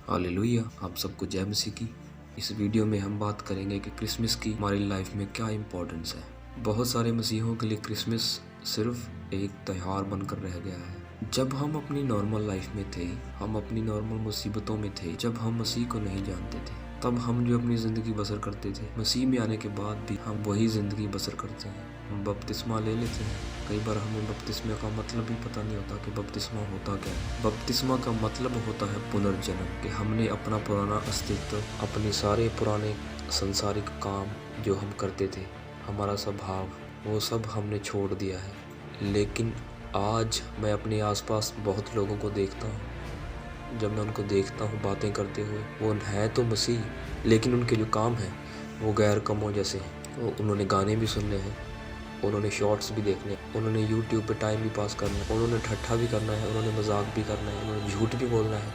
Hallelujah. आप सबको जय मसीह की। इस वीडियो में हम बात करेंगे कि क्रिसमस की हमारी लाइफ में क्या इम्पोर्टेंस है। बहुत सारे मसीहों के लिए क्रिसमस सिर्फ एक त्यौहार बनकर रह गया है। जब हम अपनी नॉर्मल लाइफ में थे, हम अपनी नॉर्मल मुसीबतों में थे, जब हम मसीह को नहीं जानते थे, तब हम जो अपनी ज़िंदगी बसर करते थे, मसीह में आने के बाद भी हम वही ज़िंदगी बसर करते हैं। हम बपतिस्मा ले लेते हैं। कई बार हमें बपतिस्मा का मतलब भी पता नहीं होता कि बपतिस्मा होता क्या है। बपतिस्मा का मतलब होता है पुनर्जन्म, कि हमने अपना पुराना अस्तित्व, अपने सारे पुराने संसारिक काम जो हम करते थे, हमारा स्वभाव, वो सब हमने छोड़ दिया है। लेकिन आज मैं अपने आसपास बहुत लोगों को देखता हूँ। जब मैं उनको देखता हूँ बातें करते हुए, वो है तो मसीह, लेकिन उनके जो काम हैं वो गैर कमों जैसे हैं। उन्होंने गाने भी सुनने हैं, उन्होंने शॉर्ट्स भी देखने हैं, उन्होंने यूट्यूब पे टाइम भी पास करना है, उन्होंने ठट्ठा भी करना है, उन्होंने मजाक भी करना है, उन्होंने झूठ भी बोलना है,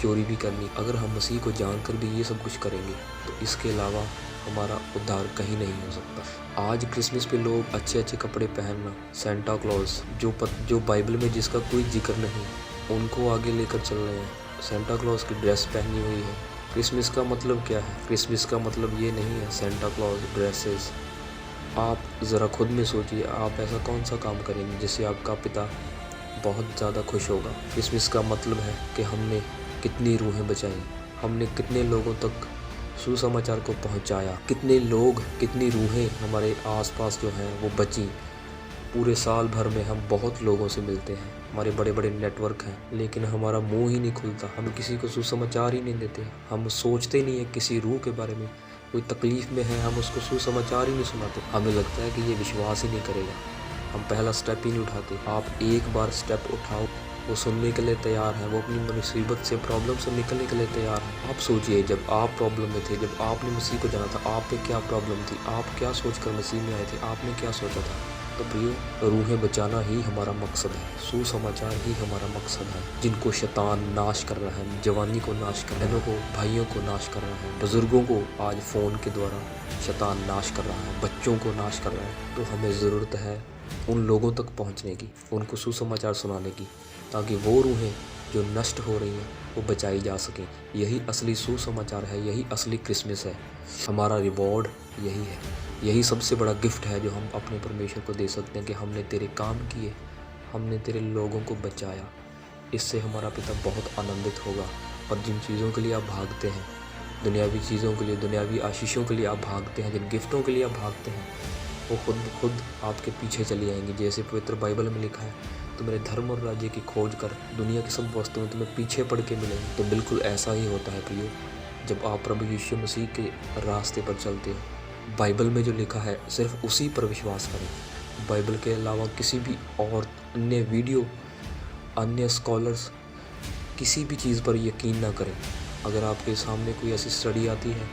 चोरी भी करनी। अगर हम मसीह को जानकर भी ये सब कुछ करेंगे तो इसके अलावा हमारा उद्धार कहीं नहीं हो सकता। आज क्रिसमस पे लोग अच्छे अच्छे कपड़े पहनना, सेंटा क्लॉज जो बाइबल में जिसका कोई जिक्र नहीं, उनको आगे लेकर चल रहे हैं। सेंटा क्लॉज की ड्रेस पहनी हुई है। क्रिसमस का मतलब क्या है? क्रिसमस का मतलब ये नहीं है सेंटा क्लॉज ड्रेसेस। आप ज़रा खुद में सोचिए, आप ऐसा कौन सा काम करेंगे जिससे आपका पिता बहुत ज़्यादा खुश होगा। क्रिसमस का मतलब है कि हमने कितनी रूहें बचाई, हमने कितने लोगों तक सुसमाचार को पहुंचाया, कितने लोग, कितनी रूहें हमारे आसपास जो हैं वो बची। पूरे साल भर में हम बहुत लोगों से मिलते हैं, हमारे बड़े बड़े नेटवर्क हैं, लेकिन हमारा मुंह ही नहीं खुलता। हम किसी को सुसमाचार ही नहीं देते। हम सोचते नहीं है किसी रूह के बारे में, कोई तकलीफ़ में है हम उसको सुसमाचार ही नहीं सुनाते। हमें लगता है कि ये विश्वास ही नहीं करेगा, हम पहला स्टेप ही नहीं उठाते। आप एक बार स्टेप उठाओ, वो सुनने के लिए तैयार है, वो अपनी मुसीबत से, प्रॉब्लम से निकलने के लिए तैयार है। आप सोचिए, जब आप प्रॉब्लम में थे, जब आपने मसीह को जाना था, आप पे क्या प्रॉब्लम थी, आप क्या सोचकर मसीह में आए थे, आपने क्या सोचा था? तो प्रियो, रूहें बचाना ही हमारा मकसद है, सुसमाचार ही हमारा मकसद है। जिनको शैतान नाश कर रहा है, जवानी को नाश कर रहा है, बहनों को, भाइयों को नाश कर रहा है, बुजुर्गों को आज फ़ोन के द्वारा शैतान नाश कर रहा है, बच्चों को नाश कर रहा है। तो हमें ज़रूरत है उन लोगों तक पहुंचने की, उनको सुसमाचार सुनाने की, ताकि वो रूहें जो नष्ट हो रही हैं वो बचाई जा सकें। यही असली सुसमाचार है, यही असली क्रिसमस है। हमारा रिवॉर्ड यही है, यही सबसे बड़ा गिफ्ट है जो हम अपने परमेश्वर को दे सकते हैं कि हमने तेरे काम किए, हमने तेरे लोगों को बचाया। इससे हमारा पिता बहुत आनंदित होगा। और जिन चीज़ों के लिए आप भागते हैं, दुनियावी चीज़ों के लिए, दुनियावी आशीषों के लिए आप भागते हैं, जिन गिफ्टों के लिए आप भागते हैं, वो खुद आपके पीछे चली आएंगी। जैसे पवित्र बाइबल में लिखा है, तो मेरे धर्म और राज्य की खोज कर, दुनिया की सब वस्तुएं तुम्हें पीछे पड़ के मिलेंगी। तो बिल्कुल ऐसा ही होता है प्रियो, जब आप प्रभु यीशु मसीह के रास्ते पर चलते हो। बाइबल में जो लिखा है सिर्फ उसी पर विश्वास करें। बाइबल के अलावा किसी भी और अन्य वीडियो, अन्य स्कॉलर्स, किसी भी चीज़ पर यकीन ना करें। अगर आपके सामने कोई ऐसी स्टडी आती है,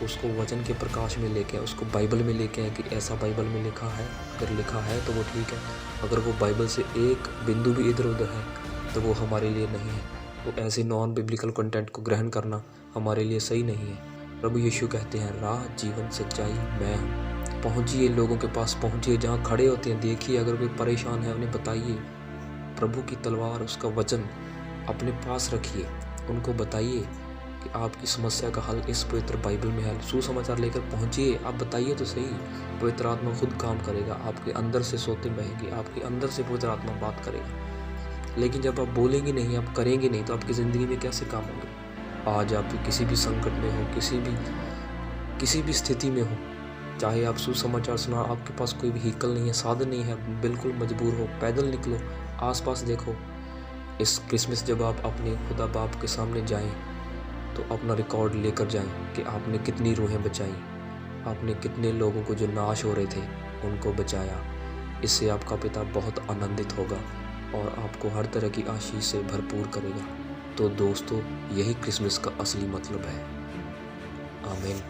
उसको वचन के प्रकाश में लेके, उसको बाइबल में लेके आए कि ऐसा बाइबल में लिखा है। अगर लिखा है तो वो ठीक है, अगर वो बाइबल से एक बिंदु भी इधर उधर है तो वो हमारे लिए नहीं है। तो ऐसे नॉन बिब्लिकल कंटेंट को ग्रहण करना हमारे लिए सही नहीं है। प्रभु यीशु कहते हैं, राह, जीवन, सच्चाई मैं हूँ। पहुँचिए, लोगों के पास पहुँचिए, जहाँ खड़े होते हैं देखिए, अगर कोई परेशान है उन्हें बताइए। प्रभु की तलवार, उसका वचन अपने पास रखिए, उनको बताइए कि आपकी समस्या का हल इस पवित्र बाइबल में है। सुसमाचार लेकर पहुंचिए, आप बताइए तो सही। पवित्र आत्मा खुद काम करेगा, आपके अंदर से सोते बहेंगे, आपके अंदर से पवित्र आत्मा बात करेगा। लेकिन जब आप बोलेंगे नहीं, आप करेंगे नहीं, तो आपकी ज़िंदगी में कैसे काम होंगे? आज आप किसी भी संकट में हो, किसी भी स्थिति में हो, चाहे आप सुसमाचार सुना, आपके पास कोई व्हीकल नहीं है, साधन नहीं है, बिल्कुल मजबूर हो, पैदल निकलो, आसपास देखो। इस क्रिसमस जब आप अपने खुदा बाप के सामने जाएं, तो अपना रिकॉर्ड लेकर जाएं कि आपने कितनी रूहें बचाई, आपने कितने लोगों को जो नाश हो रहे थे उनको बचाया। इससे आपका पिता बहुत आनंदित होगा और आपको हर तरह की आशीष से भरपूर करेगा। तो दोस्तों, यही क्रिसमस का असली मतलब है। आमीन।